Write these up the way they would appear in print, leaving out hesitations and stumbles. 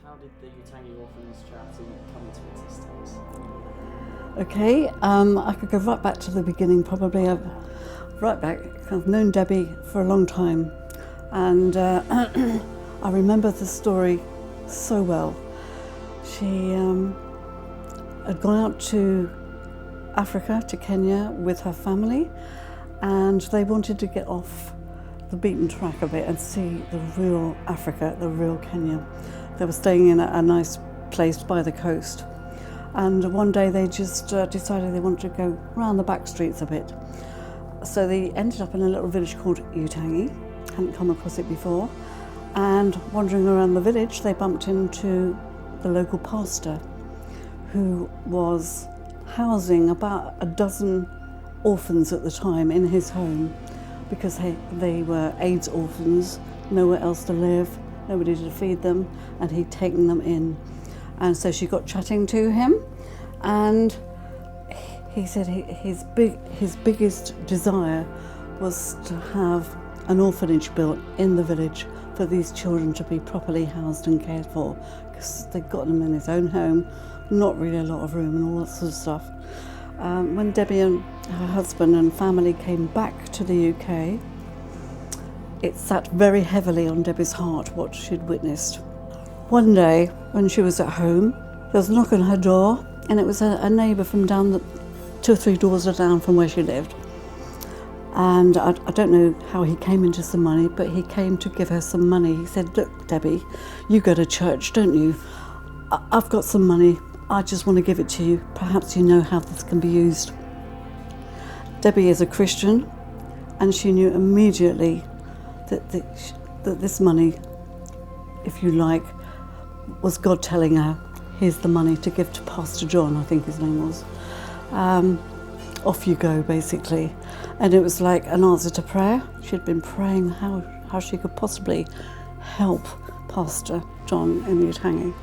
how did the Utange Orphans Charity come into existence? Okay, I could go right back to the beginning probably. Right back, I've known Debby for a long time, and I remember the story so well. She had gone out to Africa, to Kenya, with her family, and they wanted to get off the beaten track a bit and see the real Africa, the real Kenya. They were staying in a nice place by the coast, and one day they just decided they wanted to go round the back streets a bit. So they ended up in a little village called Utange, hadn't come across it before, and wandering around the village they bumped into the local pastor, who was housing about a dozen orphans at the time in his home, because they were AIDS orphans, nowhere else to live, nobody to feed them, and he'd taken them in. And so she got chatting to him, and he said his biggest desire was to have an orphanage built in the village for these children to be properly housed and cared for, because they'd got them in his own home, not really a lot of room and all that sort of stuff. When Debby and her husband and family came back to the UK, it sat very heavily on Debby's heart what she'd witnessed. One day when she was at home, there was a knock on her door, and it was a neighbour from down the 2 or 3 doors down from where she lived. And I don't know how he came into some money, but he came to give her some money. He said, "Look, Debby, you go to church, don't you? I've got some money. I just want to give it to you. Perhaps you know how this can be used." Debby is a Christian, and she knew immediately that this money, if you like, was God telling her, here's the money to give to Pastor John, I think his name was. Off you go, basically. And it was like an answer to prayer. She'd been praying how she could possibly help Pastor John in Utange.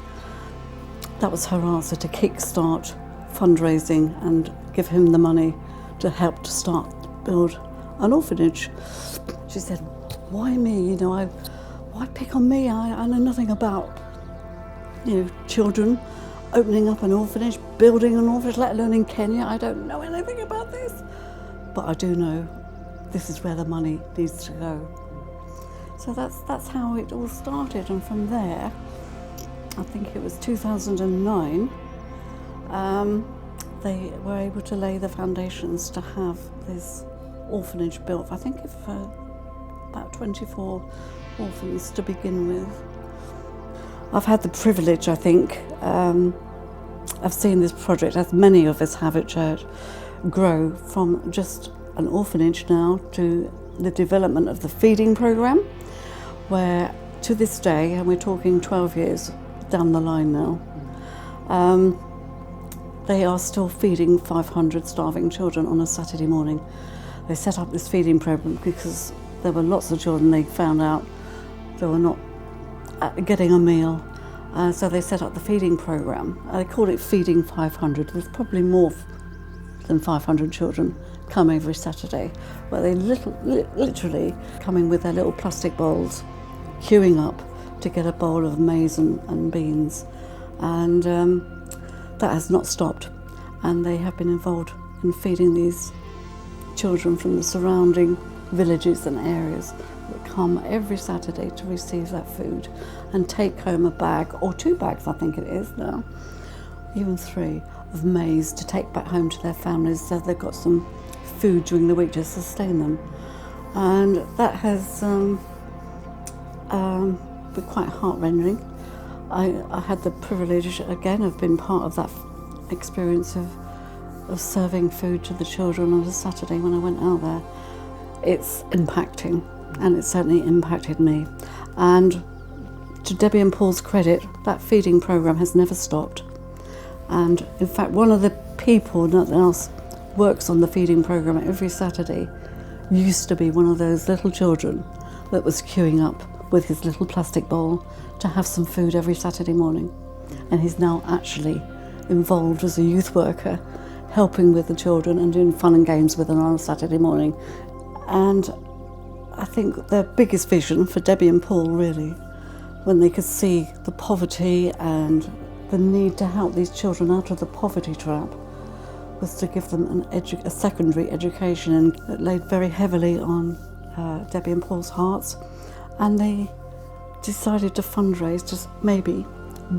That was her answer, to kickstart fundraising and give him the money to help to start build an orphanage. She said, "Why me? Why pick on me? I know nothing about, children, opening up an orphanage, building an orphanage, let alone in Kenya. I don't know anything about this. But I do know this is where the money needs to go." So that's how it all started, and from there, I think it was 2009, they were able to lay the foundations to have this orphanage built. I think for about 24 orphans to begin with. I've had the privilege, I think, of seeing this project, as many of us have at church, grow from just an orphanage now to the development of the feeding programme, where to this day, and we're talking 12 years down the line now, they are still feeding 500 starving children on a Saturday morning. They set up this feeding programme because there were lots of children they found out they were not getting a meal. So they set up the feeding programme. They called it Feeding 500. There's probably more than 500 children come every Saturday, where they literally come in with their little plastic bowls, queuing up to get a bowl of maize and beans. And that has not stopped. And they have been involved in feeding these children from the surrounding villages and areas that come every Saturday to receive that food and take home a bag, or 2 bags I think it is now, even 3, of maize to take back home to their families, so they've got some food during the week to sustain them. And that has been quite heart-rending. I had the privilege again of being part of that experience of serving food to the children on a Saturday when I went out there. It's impacting, and it certainly impacted me. And to Debby and Paul's credit, that feeding programme has never stopped. And in fact, one of the people that else works on the feeding programme every Saturday used to be one of those little children that was queuing up with his little plastic bowl to have some food every Saturday morning. And he's now actually involved as a youth worker, helping with the children and doing fun and games with them on a Saturday morning. And I think their biggest vision for Debby and Paul really when they could see the poverty and the need to help these children out of the poverty trap, was to give them a secondary education, and it laid very heavily on Debbie and Paul's hearts, and they decided to fundraise to maybe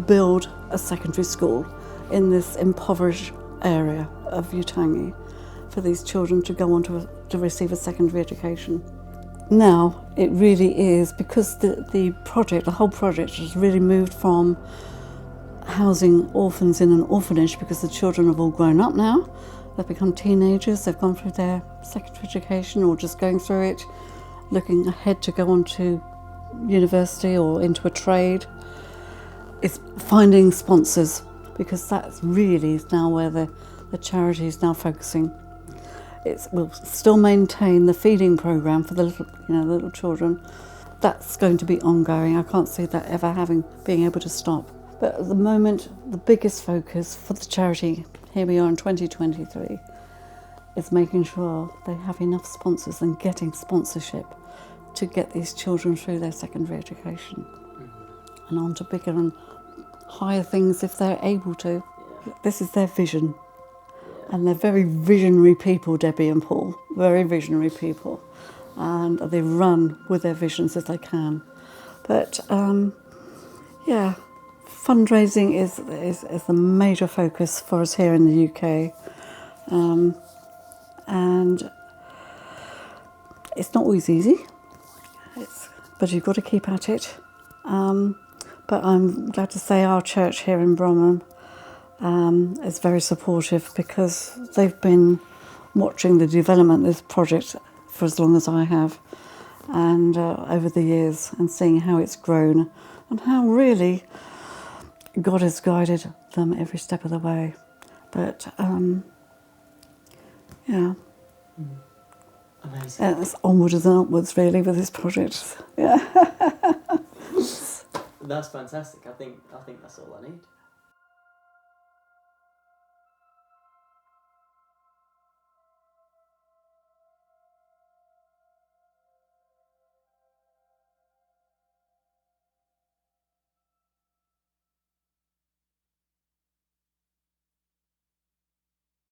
build a secondary school in this impoverished area of Utange for these children to go on to receive a secondary education. Now it really is, because the whole project has really moved from housing orphans in an orphanage, because the children have all grown up now. They've become teenagers, they've gone through their secondary education or just going through it, looking ahead to go on to university or into a trade. It's finding sponsors, because that's really now where the charity is now focusing. We'll still maintain the feeding programme for the little children. That's going to be ongoing. I can't see that ever being able to stop. But at the moment, the biggest focus for the charity, here we are in 2023, is making sure they have enough sponsors and getting sponsorship to get these children through their secondary education and on to bigger and higher things if they're able to. Yeah. This is their vision. And they're very visionary people, Debbie and Paul, very visionary people. And they run with their visions as they can. But fundraising is the major focus for us here in the UK. And it's not always easy, but you've got to keep at it. But I'm glad to say our church here in Bromham is very supportive, because they've been watching the development of this project for as long as I have, and over the years, and seeing how it's grown and how really God has guided them every step of the way. But Amazing. It's onwards and upwards really with this project. Yeah. That's fantastic. I think that's all I need.